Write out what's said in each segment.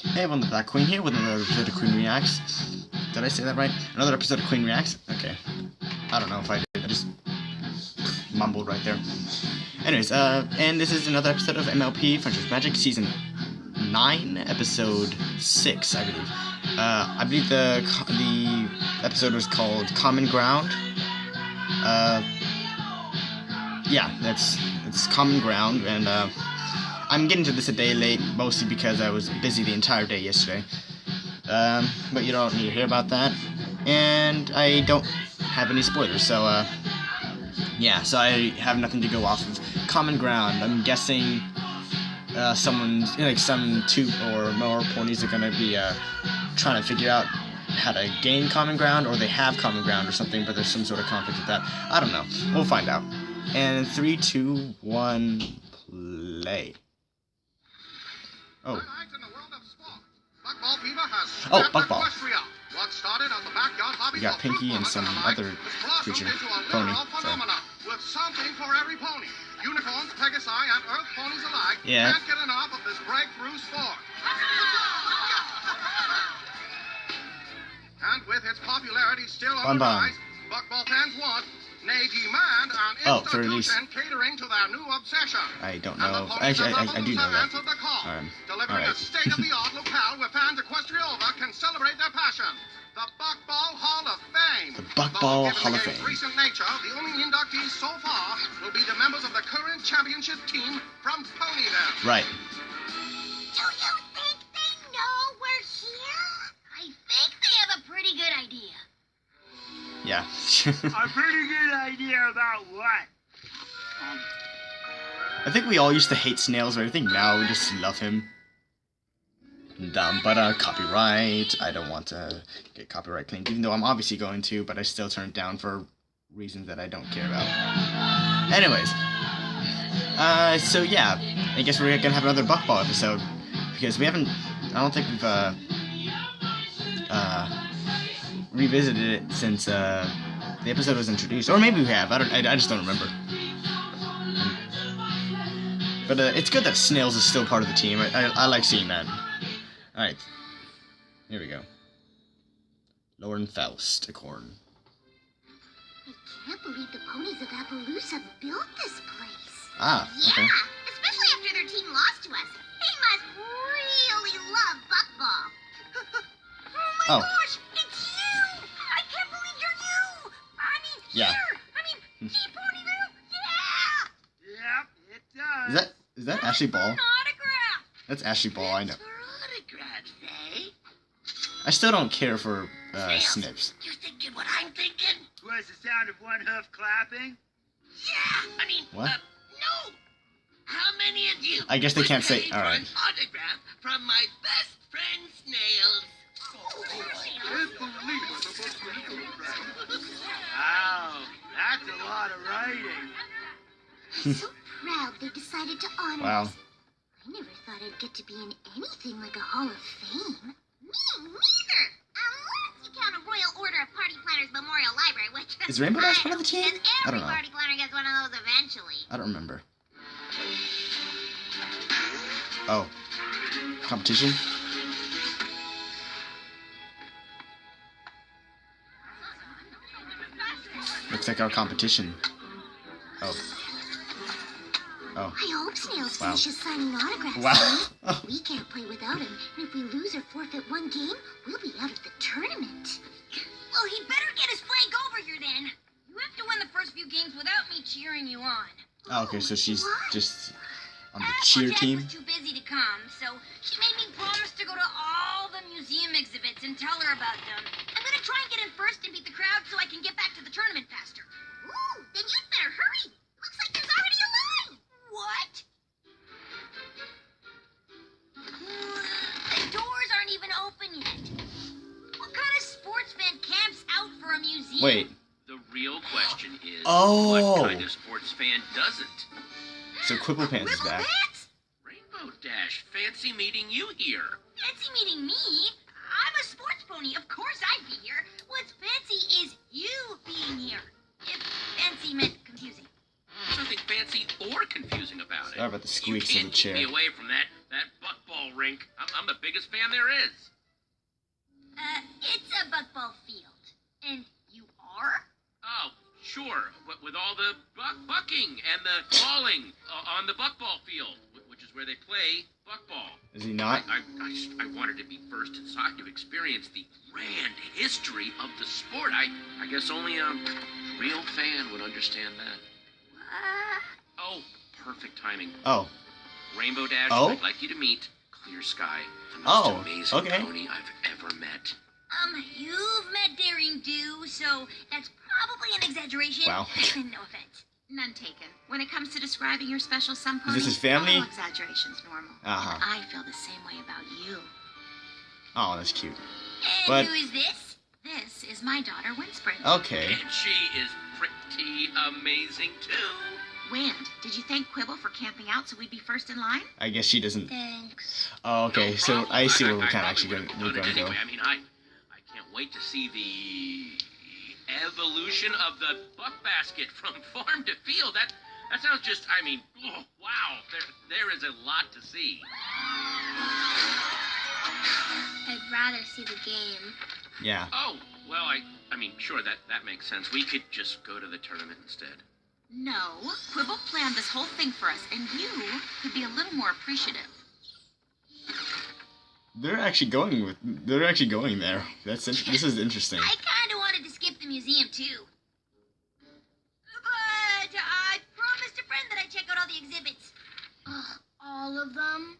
Hey everyone, the Black Queen here with another episode of Queen Reacts. Did I say that right? Another episode of Queen Reacts? Okay. I don't know if I did. I just mumbled right there. Anyways, and this is another episode of MLP Frontiers Magic Season 9, Episode 6, I believe. I believe the episode was called Common Ground. Yeah, it's Common Ground, and I'm getting to this a day late, mostly because I was busy the entire day yesterday. But you don't need to hear about that. And I don't have any spoilers, so, yeah, so I have nothing to go off of. Common Ground, I'm guessing, someone's, like, some two or more ponies are gonna be, trying to figure out how to gain common ground, or they have common ground or something, but there's some sort of conflict with that. I don't know. We'll find out. And 3, 2, 1, play. Oh. Oh, Buckball. We got Pinky and some other creature. Pony. With something for every pony. Unicorns, Pegasi, and Earth ponies alike yeah. Can't get enough of this breakthrough sport. And with its popularity still on the rise, Buckball fans want, nay demand, an institution catering to their new obsession. I don't know. Actually, I do know that. Delivering a state-of-the-art locale where fans equestriova can celebrate their passion. The Buckball Hall of Fame. The Buckball Hall of Fame. Recent nature, the only inductees so far will be the members of the current championship team from Ponyville. Right. Do you think they know we're here? I think they have a pretty good idea. Yeah. A pretty good idea about what? I think we all used to hate snails or anything. Now we just love him. Dumb, but copyright. I don't want to get copyright claimed, even though I'm obviously going to, but I still turn it down for reasons that I don't care about. Anyways, so yeah, I guess we're gonna have another Buckball episode, because we haven't, I don't think we've revisited it since the episode was introduced, or maybe we have. I just don't remember. But it's good that Snails is still part of the team. I like seeing that. Alright, here we go. Lauren Faust, a corn. I can't believe the ponies of Appaloosa built this place. Ah, okay. Yeah, especially after their team lost to us. They must really love Buckball. Oh my gosh, it's you! I can't believe you're you! I mean, yeah. Here! I mean, see Ponyville? Yeah! Yep, it does. Is that Ashley Ball? An autograph! That's Ashley Ball, I know. Autographs, eh? I still don't care for Snips. You thinking what I'm thinking? Was the sound of one hoof clapping? Yeah, I mean, what? No. How many of you? I guess they can't say. All right. An autograph from my best friend Snails. Wow, that's a lot of writing. So proud they decided to honor us. I never thought I'd get to be in anything like a Hall of Fame. Me neither. Unless you count a Royal Order of Party Planners Memorial Library, which... Is Rainbow Dash part of the team? I don't know. Every party planner gets one of those eventually. I don't remember. Oh. Competition? Looks like our competition. Oh. Oh. I hope Snails finishes signing autographs. Wow. Oh. We can't play without him, and if we lose or forfeit one game, we'll be out of the tournament. Well, he better get his flag over here then. You have to win the first few games without me cheering you on. Oh, okay, so she's just on the cheer team. Jack was too busy to come, so she made me promise to go to all the museum exhibits and tell her about them. I'm gonna try and get in first and beat the crowd so I can get back to the tournament faster. Ooh, then you'd better hurry. Looks like there's already a line. What? The doors aren't even open yet. What kind of sports fan camps out for a museum? Wait. The real question is, what kind of sports fan doesn't? So Quibble Pants is back. Rainbow Dash, fancy meeting you here. Fancy meeting me? I'm a sports pony. Of course I'd be here. What's fancy is you being here. If fancy meant confusing. There's nothing fancy or confusing about it. Sorry about the squeaks you in the chair. Keep me away from that buckball rink. I'm the biggest fan there is. It's a buckball field. And you are? Oh, sure. With all the bucking and the balling on the buckball field, which is where they play buckball. Is he not? I wanted to be first and saw you experience the grand history of the sport. I guess only a real fan would understand that. What? Oh, perfect timing. Oh. Rainbow Dash, Oh? I'd like you to meet Clear Sky, the most amazing pony I've ever met. You've met Daring Do, so that's probably an exaggeration. Wow. No offense. None taken. When it comes to describing your special sun pony, Is this his family? all exaggeration's normal. Uh-huh. And I feel the same way about you. Oh, that's cute. And But- who is this? This is my daughter, Winspring. Okay. And she is pretty amazing, too. Wind, did you thank Quibble for camping out so we'd be first in line? I guess she doesn't. Thanks. Oh, okay. No So problem. I see where we're I kind of probably actually would've going to done it go. anyway. I mean, I can't wait to see the evolution of the buck basket from farm to field. That sounds just, I mean, oh, wow. There is a lot to see. I'd rather see the game. Yeah. Oh, well, I mean, sure, that makes sense. We could just go to the tournament instead. No, Quibble planned this whole thing for us, and you could be a little more appreciative. They're actually going there. This is interesting. I kind of wanted to skip the museum, too. But I promised a friend that I'd check out all the exhibits. All of them?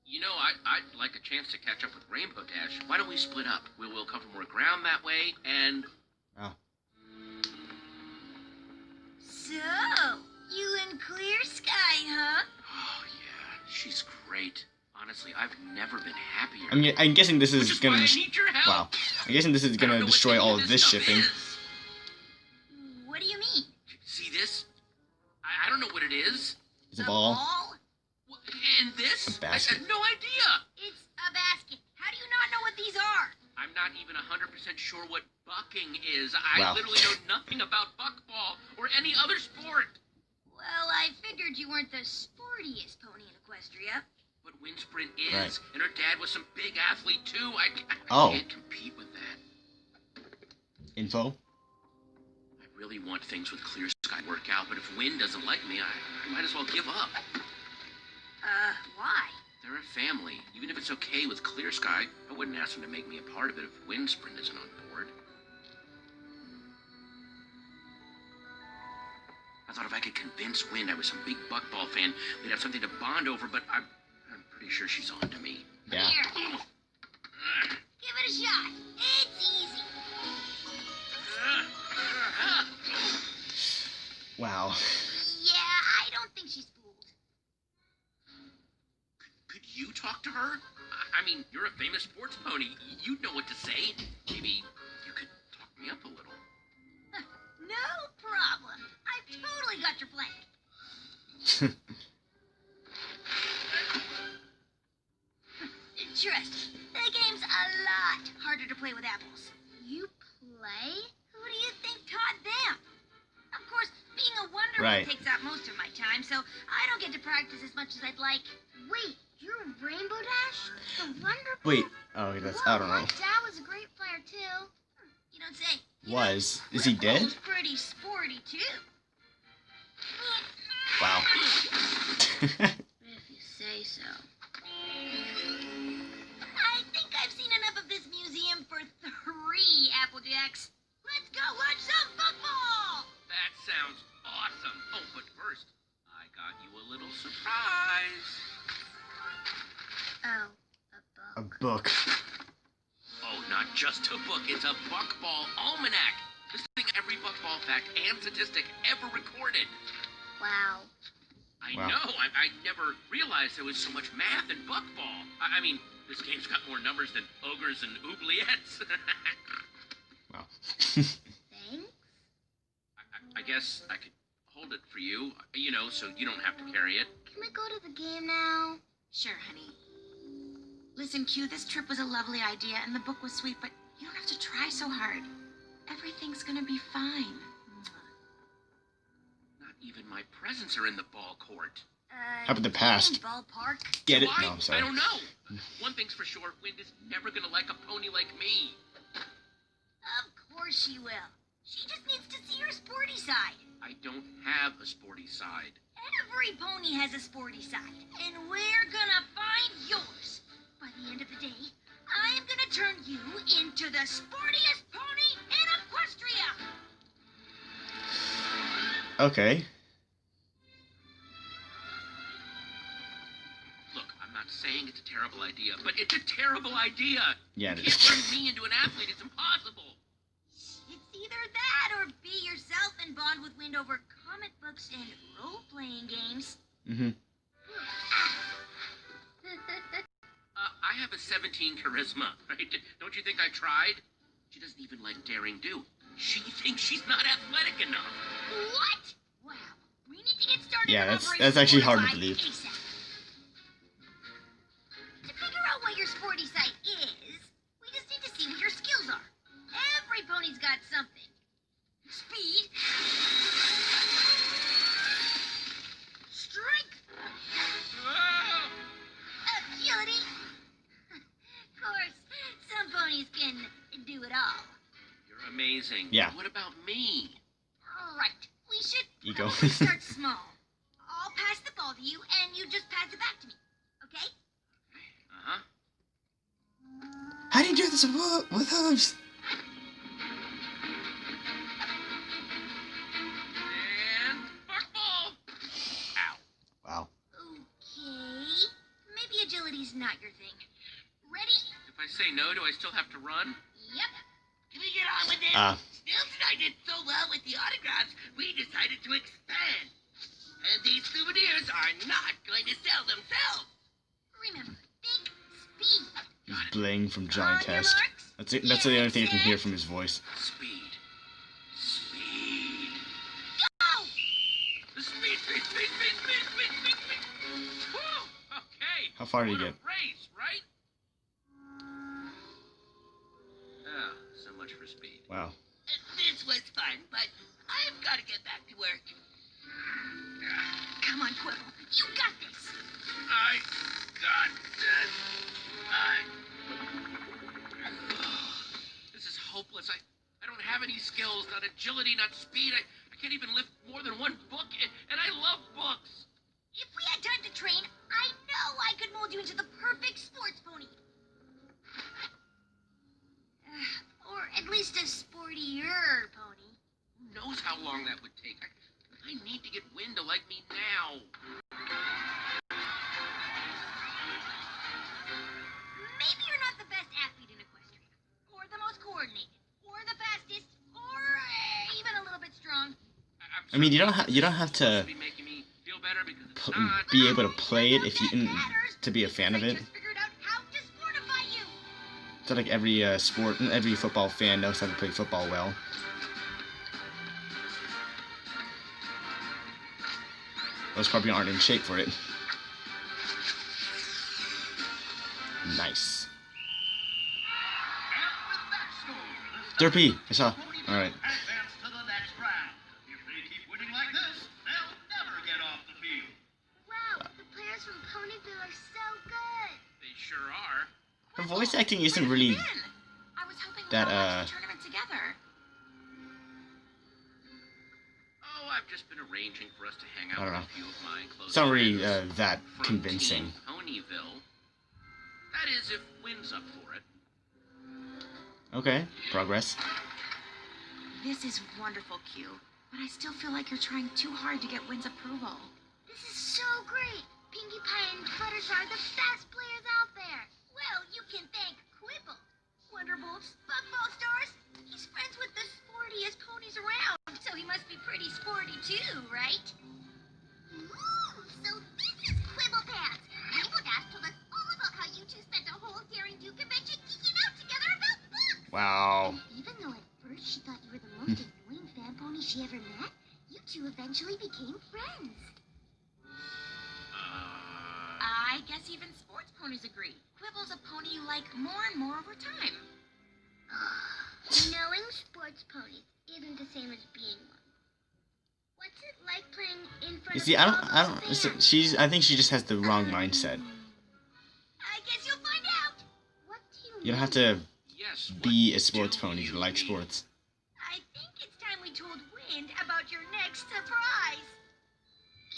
You know, I'd like a chance to catch up with Rainbow Dash. Why don't we split up? We'll cover more ground that way, and... Oh. So, you and Clear Sky, huh? Oh, yeah, she's great. Honestly, I've never been happier. I mean, I'm guessing this is Which is gonna. why I need your help. Wow. I'm guessing this is I don't gonna know what destroy any all of of this stuff shipping. is. What do you mean? See this? I don't know what it is. It's a ball. And this? A basket. I have no idea. It's a basket. How do you not know what these are? I'm not even 100% sure what bucking is. I Wow. literally know nothing about buckball or any other sport. Well, I figured you weren't the sportiest pony in Equestria. But Windsprint is, Right. and her dad was some big athlete too. I Oh. can't compete with that. Info. I really want things with Clear Sky to work out, but if Wind doesn't like me, I might as well give up. Why? They're a family. Even if it's okay with Clear Sky, I wouldn't ask them to make me a part of it if Windsprint isn't on board. I thought if I could convince Wind I was some big buckball fan, we'd have something to bond over, but I'm pretty sure she's on to me. Yeah. Here. Give it a shot. It's easy. Wow. Yeah, I don't think she's fooled. Could you talk to her? I mean, you're a famous sports pony. You'd know what to say. Maybe you could talk me up a little. No problem. I've totally got your blank. Trust me, the game's a lot harder to play with apples. You play? Who do you think taught them? Of course, being a Wonder Woman Right. takes up most of my time, so I don't get to practice as much as I'd like. Wait, you're Rainbow Dash? The Wonder Wait. Oh, that's. I don't know. My dad was a great player, too. You don't say. Was. Is he dead? Ripple's pretty sporty, too. Wow. If you say so. I think I've seen enough of this museum for 3 Applejacks. Let's go watch some football! That sounds awesome. Oh, but first, I got you a little surprise. Oh, a A book. book. Oh, not just a book. It's a buckball almanac. Listing every buckball fact and statistic ever recorded. Wow. I Wow. know. I never realized there was so much math in buckball. I mean, this game's got more numbers than ogres and oubliettes. Wow. Thanks? I guess I could hold it for you, so you don't have to carry it. Can we go to the game now? Sure, honey. Listen, Q, this trip was a lovely idea, and the book was sweet, but you don't have to try so hard. Everything's gonna be fine. Not even my presents are in the ball court. How about the past? Ballpark. Get it? Why? No, I'm sorry. I don't know. One thing's for sure, Wind is never gonna like a pony like me. Of course she will. She just needs to see her sporty side. I don't have a sporty side. Every pony has a sporty side, and we're gonna find yours. By the end of the day, I am gonna turn you into the sportiest pony in Equestria. Okay. Look, I'm not saying it's a terrible idea, but it's a terrible idea. Yeah, it You is. can't turn me into an athlete. It's impossible. It's either that or be yourself and bond with Wind over comic books and role-playing games. Mm-hmm. I have a 17 charisma, right? Don't you think I tried? She doesn't even like daring do. She thinks she's not athletic enough. What? Wow. We need to get started. Yeah, on that's actually hard to Operation believe. ASAP. To figure out what your sporty side is, we just need to see what your skills are. Every pony's got something. Speed. Strength. Oh! Agility. Of course, some ponies can do it all. You're amazing. Yeah. What about me? Right. We should Ego. probably start small. I'll pass the ball to you, and you just pass it back to me. Okay? Uh-huh. How do you do this with hooves? And buckball. Ow. Wow. Okay. Maybe agility's not your thing. Ready? If I say no, do I still have to run? Yep. Can we get on with this? Nils and I did so well with the autographs, we decided to expand. And these souvenirs are not going to sell themselves. Remember, think speed. He's bling from Giant On your Test. marks. That's it. That's the only thing you can hear from his voice. Speed. Speed. Go! Speed, speed, speed, speed, speed, speed, speed, speed. Whew. Okay. How far did you What a get? race, right? Ah, so much for speed. Wow. This was fun, but I've got to get back to work. Come on, Quibble. You got this. I got this. This is hopeless. I don't have any skills, not agility, not speed. I can't even lift more than one book, and I love books. If we had time to train, I know I could mold you into the perfect sports pony. Or at least a sportier pony. Who knows how long that would take? I need to get Wind to like me now. Maybe you're not the best athlete in Equestria, or the most coordinated, or the fastest, or even a little bit strong. I mean, you don't have to Be making me feel better because it's not. be able to play it if you to be a fan of it. I just figured out how to sportify you. It's not like every every football fan knows how to play football well. Those probably aren't in shape for it. Nice. Derpy, I saw. Alright. Advance to the next round. If they keep winning like this, they'll never get off the field. Wow, the players from Ponyville are so good. They sure are. Her voice acting isn't really I was hoping that, we'd all watch the tournament together. Oh, I've just been arranging for us to hang out I don't with know. a few of my close it's not really friends that from convincing. Team Ponyville. That is, if Wind's up for it. Okay, progress. This is wonderful, Q. But I still feel like you're trying too hard to get Wind's approval. This is so great. Pinkie Pie and Fluttershy are the best players out there. Well, you can thank Quibble. Wonderbolts, Bugball Stars. He's friends with the sportiest ponies around, so he must be pretty sporty too, right? Ooh, so this is Quibble Pants. Rainbow Dash told us all about how you two spent a whole Daring Do convention geeking out together about books. Wow. Even though at first she thought you were the most annoying fan pony she ever met, you two eventually became friends. I guess even sports ponies agree. Quibble's a pony you like more and more over time. Knowing sports ponies isn't the same as being one. What's it like playing in front You see, of I don't. I think she just has the wrong mindset. I guess you'll find out. What do You don't have to Yes. be a sports pony to like sports. I think it's time we told Wind about your next surprise.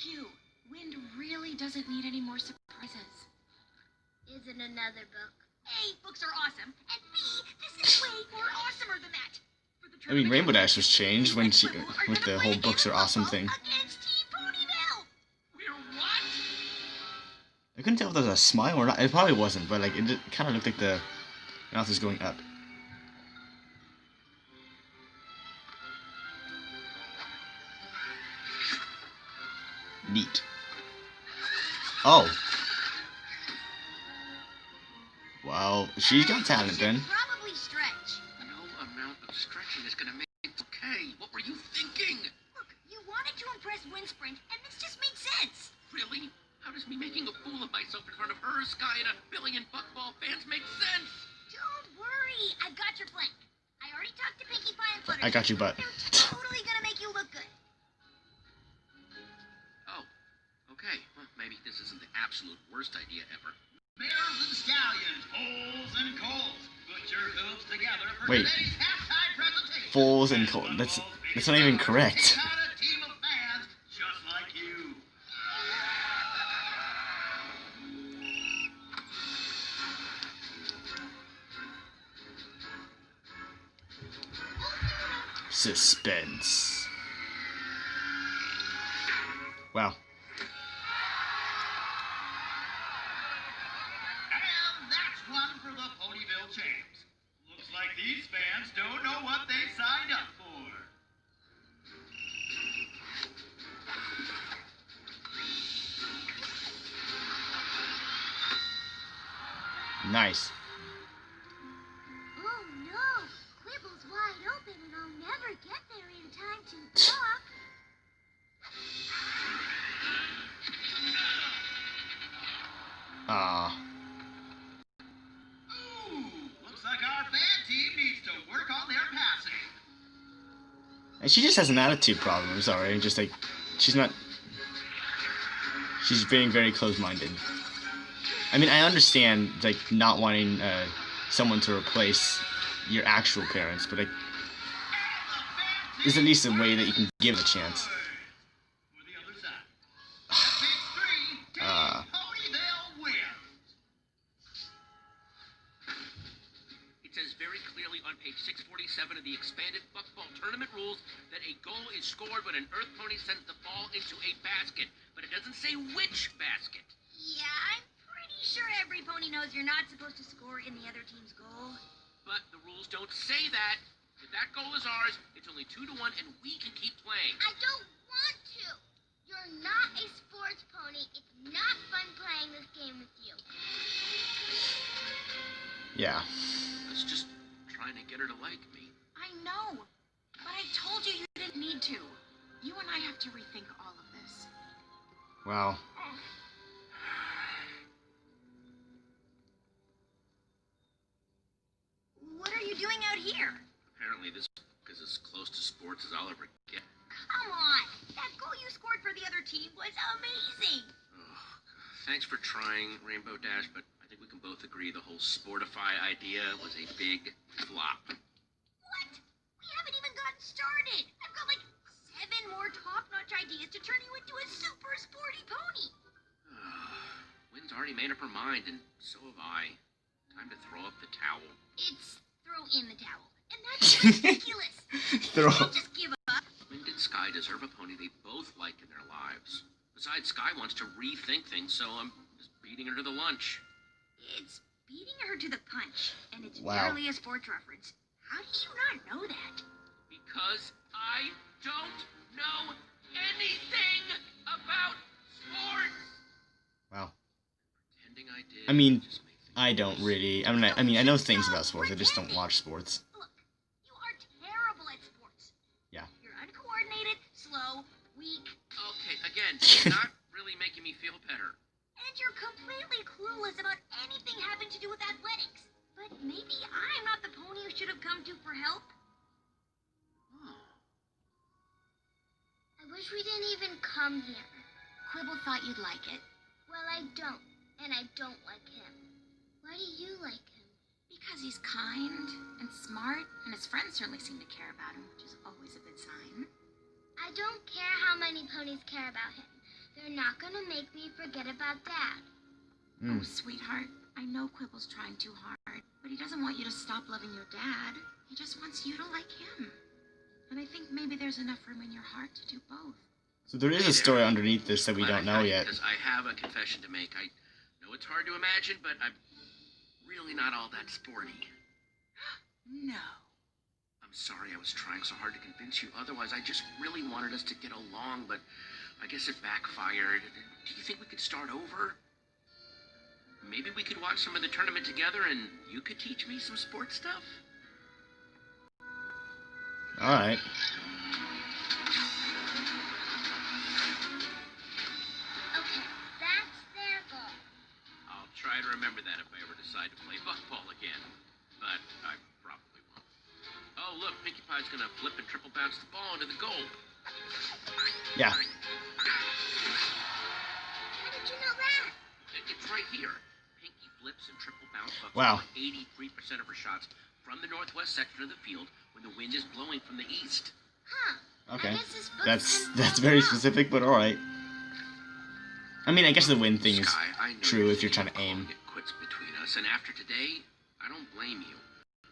Q, Wind really doesn't need any more surprises. Isn't another book. A, books are awesome, and B, this is way more awesomer than that. For the I mean, tournament, Rainbow Dash was changed when she with the whole books are awesome thing. Against Team Ponyville. We're what? I couldn't tell if that was a smile or not. It probably wasn't, but like it kind of looked like the mouth was going up. Neat. Oh. Well, she's got talent then. Probably stretch. No amount of stretching is gonna make it okay. What were you thinking? Look, you wanted to impress Windsprint, and this just made sense. Really? How does me making a fool of myself in front of her, Sky, and a billion Buckball fans make sense? Don't worry, I've got your flank. I already talked to Pinkie Pie and Fluttershy. I got you, butt. They're totally gonna make you look good. Oh, okay. Well, maybe this isn't the absolute worst idea ever. Mares and stallions, foals and colts. Put your hooves together for Wait. today's halftime presentation. Foals and colts. That's not even correct. Take out a team of fans just like you. Suspense. Wow. And that's one for the Ponyville champs. Looks like these fans don't know what they signed up for. Nice. Oh no, Quibble's wide open and I'll never get there in time to talk. Ah. Ooh, looks like our fan team needs to work on their passing. And she just has an attitude problem. I'm sorry. Just like she's not. She's being very close-minded. I mean, I understand like not wanting someone to replace your actual parents, but like, there's at least a way that you can give it a chance. For the other side. Takes 3, Team Ponyville wins. It says very clearly on page 647 of the expanded Buckball tournament rules that a goal is scored when an Earth Pony sends the ball into a basket, but it doesn't say which basket. Yeah, I'm pretty sure every pony knows you're not supposed to score in the other team's goal. But the rules don't say that. If that goal is ours, it's only 2-1, and we can keep playing. I don't want to. You're not a sports pony. It's not fun playing this game with you. Yeah. I was just trying to get her to like me. I know, but I told you you didn't need to. You and I have to rethink all of this. Wow. What are you doing out here? Apparently this is as close to sports as I'll ever get. Come on. That goal you scored for the other team was amazing. Oh, thanks for trying, Rainbow Dash, but I think we can both agree the whole Sportify idea was a big flop. What? We haven't even gotten started. I've got like 7 more top-notch ideas to turn you into a super sporty pony. Wynn's already made up her mind, and so have I. Time to throw up the towel. It's throw in the towel. And that's ridiculous. Throw I'll up. just give up. Wind and Sky deserve a pony they both like in their lives. Besides, Sky wants to rethink things, so I'm just beating her to the lunch. It's beating her to the punch, and it's Wow. barely a sports reference. How do you not know that? Because I don't know anything about sports. Wow. Pretending I did. I mean, just made things I don't worse. really. I mean, I know things about sports. I just don't watch sports. Look, you are terrible at sports. Yeah. You're uncoordinated, slow, weak, Okay, again, it's not really making me feel better. and you're completely clueless about anything having to do with athletics. But maybe I'm not the pony you should have come to for help. Oh. I wish we didn't even come here. Quibble thought you'd like it. Well, I don't. And I don't like him. Why do you like him? Because he's kind and smart, and his friends certainly seem to care about him, which is always a good sign. I don't care how many ponies care about him. They're not gonna make me forget about Dad. Oh, sweetheart, I know Quibble's trying too hard, but he doesn't want you to stop loving your dad. He just wants you to like him. And I think maybe there's enough room in your heart to do both. So there is a story underneath this that we don't know yet. Because I have a confession to make. I know it's hard to imagine, but I'm really not all that sporty. No. I'm sorry I was trying so hard to convince you. Otherwise, I just really wanted us to get along, but I guess it backfired. Do you think we could start over? Maybe we could watch some of the tournament together and you could teach me some sports stuff? Alright. Okay, that's their goal. I'll try to remember that if I ever decide to play buckball again. But I probably won't. Oh, look, Pinkie Pie's gonna flip and triple bounce the ball into the goal. Yeah. How did you know that? It's right here. Pinkie flips and triple bounce buckles Wow. on 83% of her shots from the northwest section of the field when the wind is blowing from the east. Huh. Okay. I guess this book's That's been very wrong. specific, but alright. I mean, I guess the wind thing is Sky, I know true you're if you're trying to thinking aim. it quits between us, and after today, I don't blame you.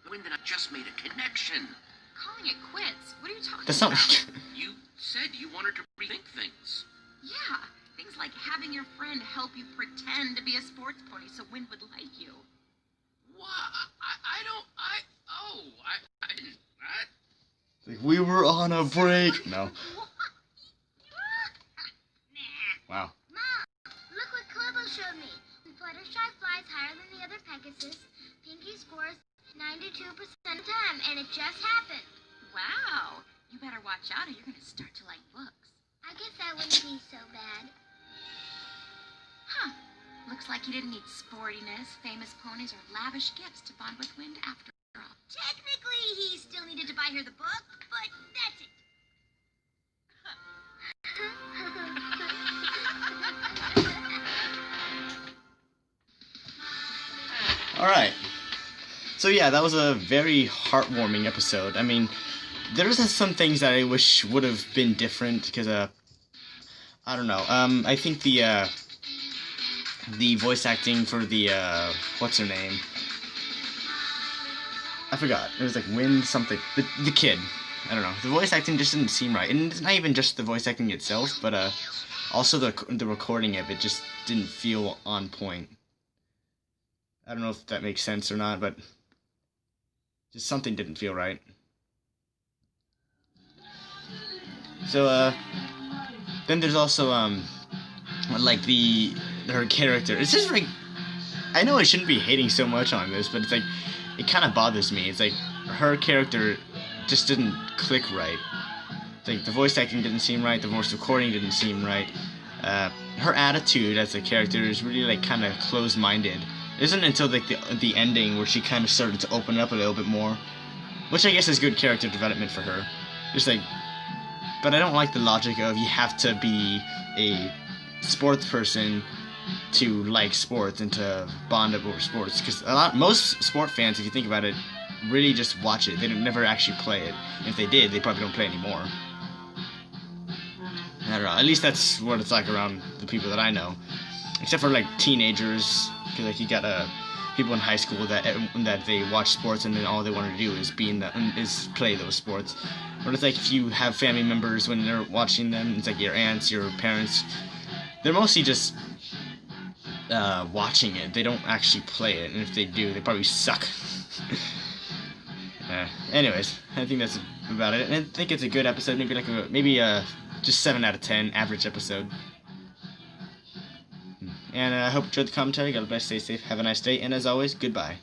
The wind and I just made a connection. Calling it quits? What are you talking That's not about? You said you wanted to rethink things. Yeah, things like having your friend help you pretend to be a sports pony so Wind would like you. What? I didn't. Like, we were on a break. No. Wow. Mom, look what Quibble showed me. Fluttershy flies higher than the other Pegasus. Pinkie scores 92% of the time, and it just happened. Wow, you better watch out or you're going to start to like books. I guess that wouldn't be so bad. Huh. Looks like you didn't need sportiness, famous ponies, or lavish gifts to bond with Wind after all. Technically, he still needed to buy her the book, but that's it. Alright. So yeah, that was a very heartwarming episode. I mean, there's some things that I wish would have been different, because, I don't know. I think the voice acting for the, what's her name? I forgot. It was like Wind something. The kid. I don't know. The voice acting just didn't seem right. And it's not even just the voice acting itself, but, also the recording of it just didn't feel on point. I don't know if that makes sense or not, but just something didn't feel right. So, then there's also, like, her character. It's just, like, I know I shouldn't be hating so much on this, but it's, like, it kind of bothers me. It's, like, her character just didn't click right. It's, like, the voice acting didn't seem right, the voice recording didn't seem right. Her attitude as a character is really, like, kind of closed-minded. It isn't until, like, the ending where she kind of started to open up a little bit more, which I guess is good character development for her. Just, like, but I don't like the logic of you have to be a sports person to like sports and to bond over sports, because most sport fans, if you think about it, really just watch it. They never actually play it. If they did, they probably don't play anymore. I don't know. At least that's what it's like around the people that I know, except for like teenagers, because like you got people in high school that they watch sports and then all they want to do is play those sports. But it's like if you have family members when they're watching them, it's like your aunts, your parents, they're mostly just watching it. They don't actually play it, and if they do, they probably suck. Anyways, I think that's about it. And I think it's a good episode. Maybe just 7 out of 10 average episode. And I hope you enjoyed the commentary. God bless, stay safe, have a nice day, and as always, goodbye.